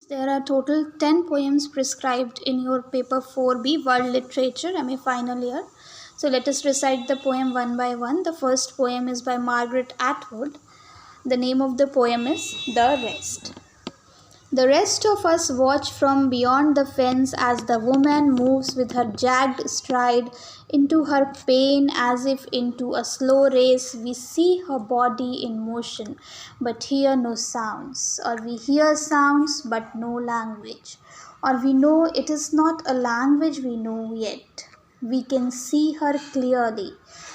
There are total 10 poems prescribed in your paper 4B, World Literature, MA final year. So let us recite the poem one by one. The first poem is by Margaret Atwood. The name of the poem is The Rest. The rest of us watch from beyond the fence as the woman moves with her jagged stride into her pain as if into a slow race. We see her body in motion but hear no sounds, or we hear sounds but no language, or we know it is not a language we know yet. We can see her clearly,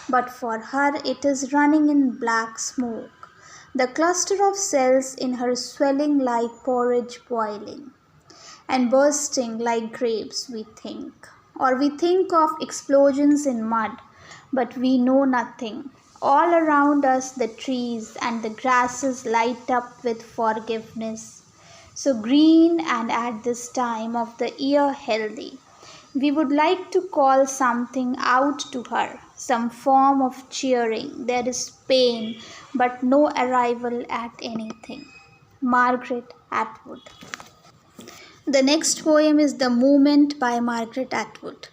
but for her it is running in black smoke. The cluster of cells in her swelling like porridge boiling and bursting like grapes, we think. Or we think of explosions in mud, but we know nothing. All around us, the trees and the grasses light up with forgiveness, so green and at this time of the year healthy. We would like to call something out to her, some form of cheering. There is pain, but no arrival at anything. Margaret Atwood. The next poem is The Moment by Margaret Atwood.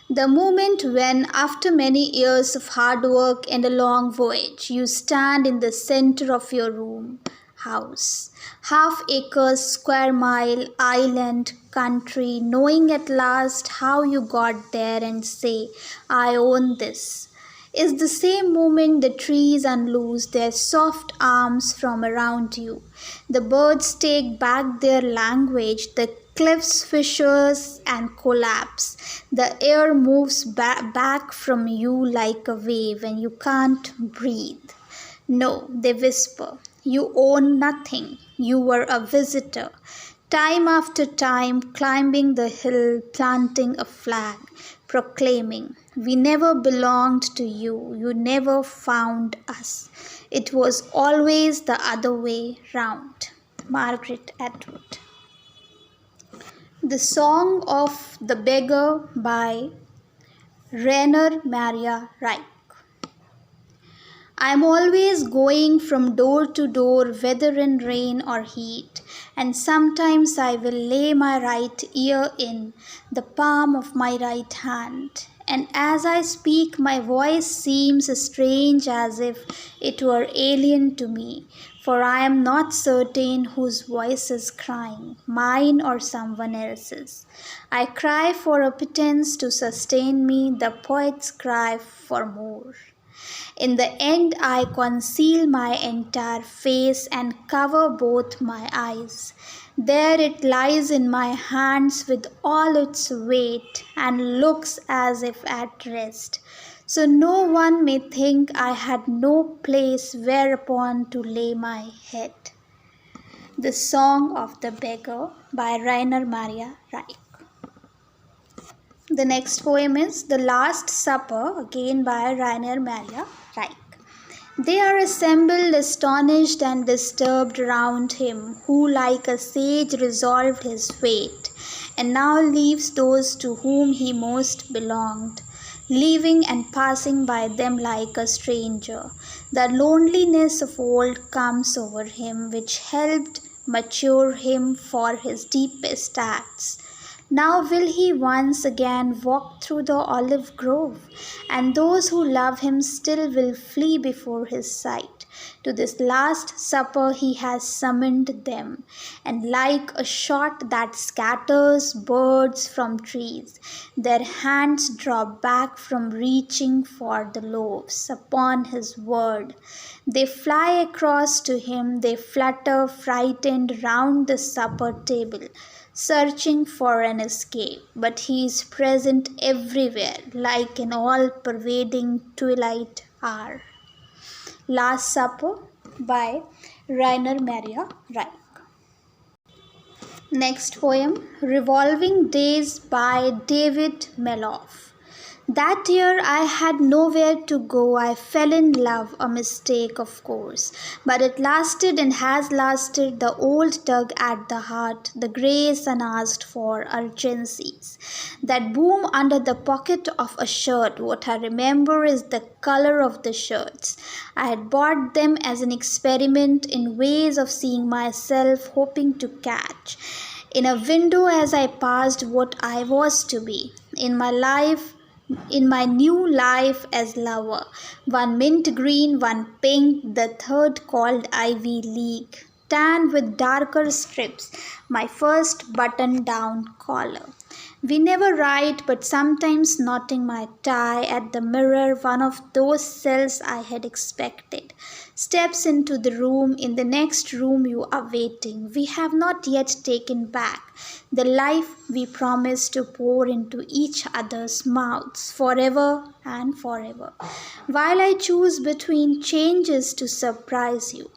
The moment when, after many years of hard work and a long voyage, you stand in the center of your room, house, half acres, square mile, island, country, knowing at last how you got there and say, I own this, is the same moment the trees unloose their soft arms from around you. The birds take back their language, the cliffs fissures and collapse. The air moves back from you like a wave and you can't breathe. No, they whisper, you own nothing. You were a visitor. Time after time, climbing the hill, planting a flag, proclaiming, we never belonged to you. You never found us. It was always the other way round. Margaret Atwood. The Song of the Beggar by Rainer Maria Rilke. I am always going from door to door, whether in rain or heat, and sometimes I will lay my right ear in the palm of my right hand. And as I speak, my voice seems strange as if it were alien to me, for I am not certain whose voice is crying, mine or someone else's. I cry for a pittance to sustain me, the poets cry for more. In the end, I conceal my entire face and cover both my eyes. There it lies in my hands with all its weight and looks as if at rest. So no one may think I had no place whereupon to lay my head. The Song of the Beggar by Rainer Maria Rilke. The next poem is The Last Supper, again by Rainer Maria Rilke. They are assembled, astonished and disturbed round him, who like a sage resolved his fate, and now leaves those to whom he most belonged, leaving and passing by them like a stranger. The loneliness of old comes over him, which helped mature him for his deepest acts. Now will he once again walk through the olive grove, and those who love him still will flee before his sight. To this last supper he has summoned them, and like a shot that scatters birds from trees, their hands draw back from reaching for the loaves upon his word. They fly across to him, they flutter frightened round the supper table, searching for an escape, but he is present everywhere like an all-pervading twilight hour. Last Supper by Rainer Maria Rilke. Next poem, Revolving Days by David Meloff. That year I had nowhere to go. I fell in love, a mistake of course. But it lasted and has lasted, the old tug at the heart, the grace unasked for urgencies. That boom under the pocket of a shirt, what I remember is the color of the shirts. I had bought them as an experiment in ways of seeing myself, hoping to catch In a window as I passed what I was to be. In my new life as lover. One mint green, one pink, the third called Ivy League. Tan with darker strips, my first button down collar. We never write, but sometimes knotting my tie at the mirror, one of those cells I had expected. Steps into the room, in the next room you are waiting. We have not yet taken back the life we promised to pour into each other's mouths forever and forever. While I choose between changes to surprise you,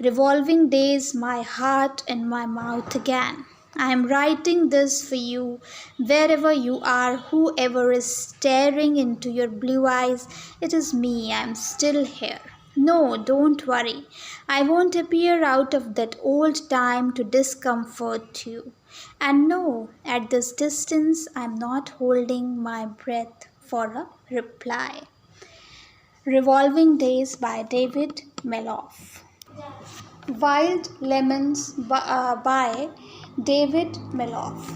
revolving days, my heart and my mouth again. I am writing this for you, wherever you are, whoever is staring into your blue eyes. It is me, I am still here. No, don't worry. I won't appear out of that old time to discomfort you. And no, at this distance, I am not holding my breath for a reply. Revolving Days by David Meloff. Wild Lemons by David Meloff.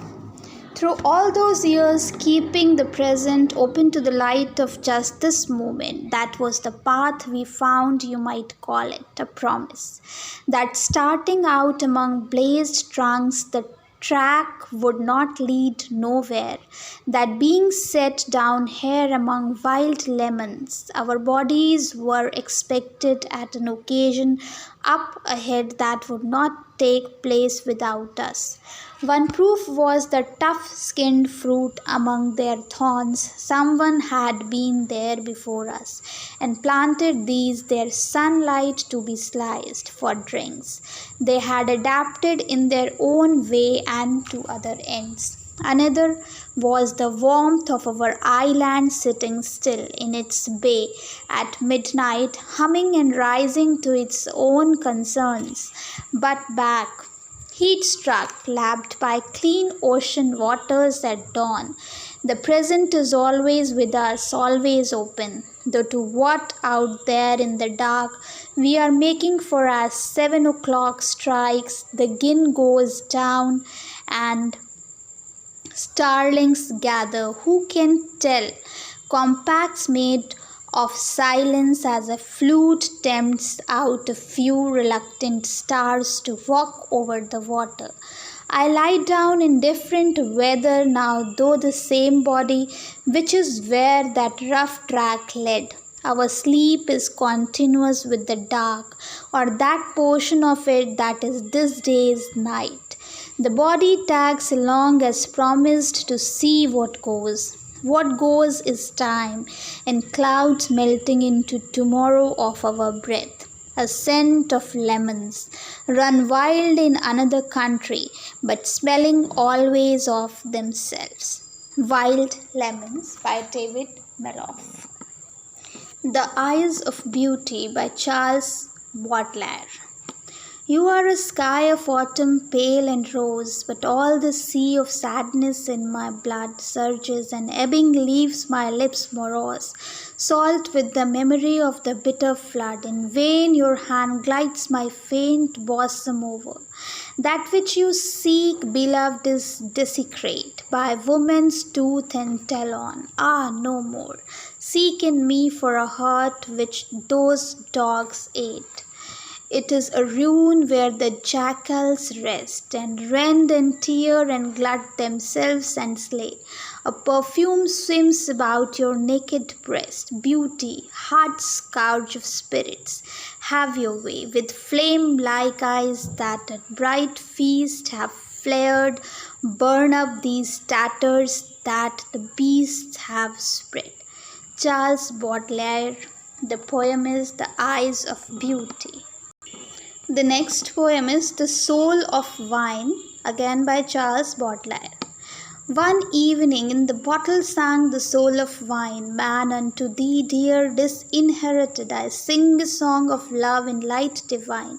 Through all those years, keeping the present open to the light of just this moment, that was the path we found, you might call it, a promise. That starting out among blazed trunks, the track would not lead nowhere. That being set down here among wild lemons, our bodies were expected at an occasion up ahead that would not take place without us. One proof was the tough-skinned fruit among their thorns. Someone had been there before us and planted these their sunlight to be sliced for drinks. They had adapted in their own way and to other ends. Another was the warmth of our island sitting still in its bay at midnight, humming and rising to its own concerns. But back, heat struck, lapped by clean ocean waters at dawn. The present is always with us, always open. Though to what out there in the dark we are making for as 7 o'clock strikes, the gin goes down and starlings gather. Who can tell? Compacts made of silence as a flute tempts out a few reluctant stars to walk over the water. I lie down in different weather now, though the same body, which is where that rough track led. Our sleep is continuous with the dark, or that portion of it that is this day's night. The body tags along as promised to see what goes. What goes is time and clouds melting into tomorrow of our breath. A scent of lemons, run wild in another country, but smelling always of themselves. Wild Lemons by David Meloff. The Eyes of Beauty by Charles Baudelaire. You are a sky of autumn, pale and rose, but all the sea of sadness in my blood surges, and ebbing leaves my lips morose, salt with the memory of the bitter flood. In vain your hand glides my faint bosom over. That which you seek, beloved, is desecrate by woman's tooth and talon. Ah, no more. Seek in me for a heart which those dogs ate. It is a ruin where the jackals rest, and rend and tear and glut themselves and slay. A perfume swims about your naked breast. Beauty, heart scourge of spirits, have your way. With flame-like eyes that at bright feast have flared, burn up these tatters that the beasts have spread. Charles Baudelaire. The poem is The Eyes of Beauty. The next poem is The Soul of Wine, again by Charles Baudelaire. One evening in the bottle sang the soul of wine. Man, unto thee, dear, disinherited, I sing a song of love in light divine,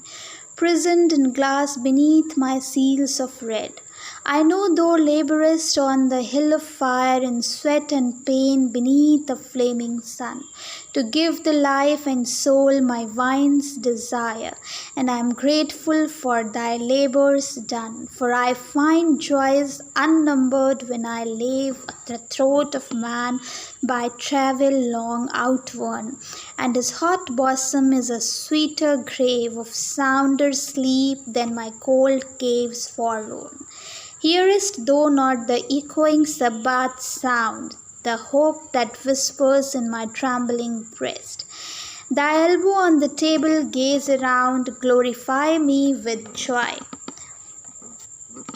prisoned in glass beneath my seals of red. I know thou labourest on the hill of fire in sweat and pain beneath a flaming sun. to give the life and soul my vine's desire. And I am grateful for thy labors done, for I find joys unnumbered when I leave the throat of man by travel long outworn, and his hot bosom is a sweeter grave of sounder sleep than my cold caves forlorn. Hearest thou not the echoing Sabbath sound, the hope that whispers in my trembling breast? Thy elbow on the table, gaze around, glorify me with joy,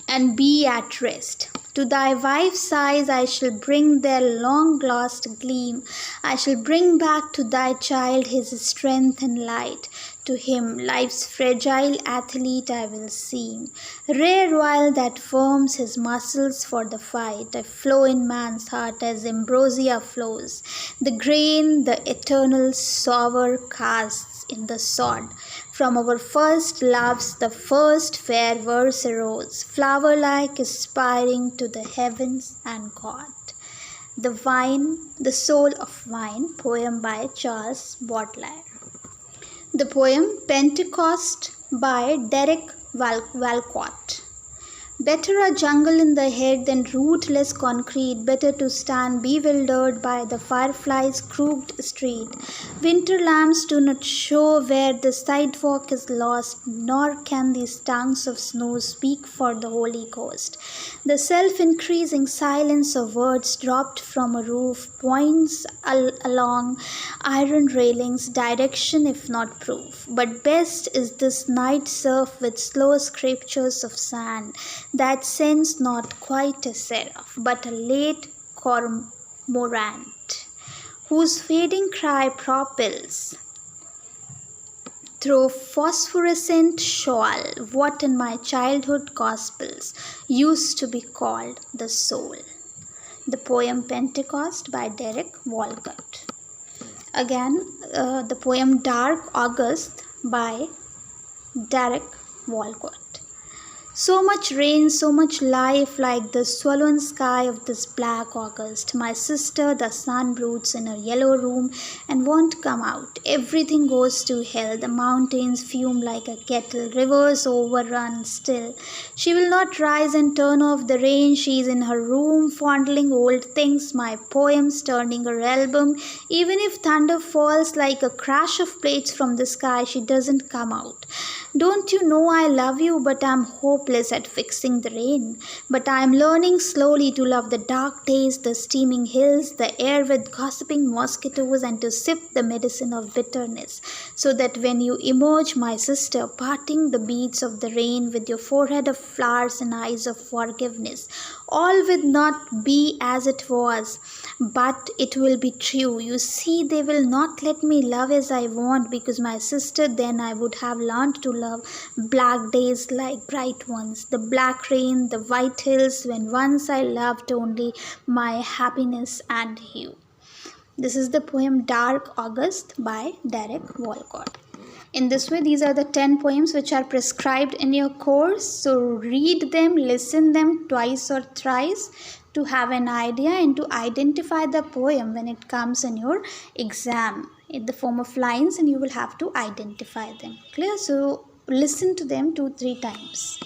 and be at rest. To thy wife's eyes I shall bring their long lost gleam. I shall bring back to thy child his strength and light. To him life's fragile athlete I will seem. Rare oil that firms his muscles for the fight. I flow in man's heart as ambrosia flows. The grain the eternal sower casts in the sod. From our first loves the first fair verse arose, flower-like aspiring to the heavens and God. The Vine, the Soul of Wine, poem by Charles Baudelaire. The poem Pentecost by Derek Walcott. Better a jungle in the head than rootless concrete, better to stand bewildered by the firefly's crooked street. Winter lamps do not show where the sidewalk is lost, nor can these tongues of snow speak for the Holy Ghost. The self-increasing silence of words dropped from a roof points along iron railings, direction if not proof. But best is this night surf with slow scriptures of sand, that sends not quite a seraph, but a late cormorant, whose fading cry propels through phosphorescent shoal what in my childhood gospels used to be called the soul. The poem Pentecost by Derek Walcott. Again, the poem Dark August by Derek Walcott. So much rain, so much life, like the swollen sky of this black August. My sister, the sun broods in her yellow room and won't come out. Everything goes to hell. The mountains fume like a kettle. Rivers overrun still. She will not rise and turn off the rain. She is in her room, fondling old things, my poems, turning her album. Even if thunder falls like a crash of plates from the sky, she doesn't come out. Don't you know I love you, but I'm hopeless at fixing the rain. But I'm learning slowly to love the dark days, the steaming hills, the air with gossiping mosquitoes, and to sip the medicine of bitterness, so that when you emerge, my sister, parting the beads of the rain with your forehead of flowers and eyes of forgiveness, all will not be as it was, but it will be true. You see, they will not let me love as I want, because my sister, then I would have learned to love black days like bright ones, the black rain, the white hills, when once I loved only my happiness and you. This is the poem Dark August by Derek Walcott. In this way, these are the 10 poems which are prescribed in your course. So read them, listen them twice or thrice to have an idea and to identify the poem when it comes in your exam in the form of lines, and you will have to identify them. Clear? So listen to them 2-3 times.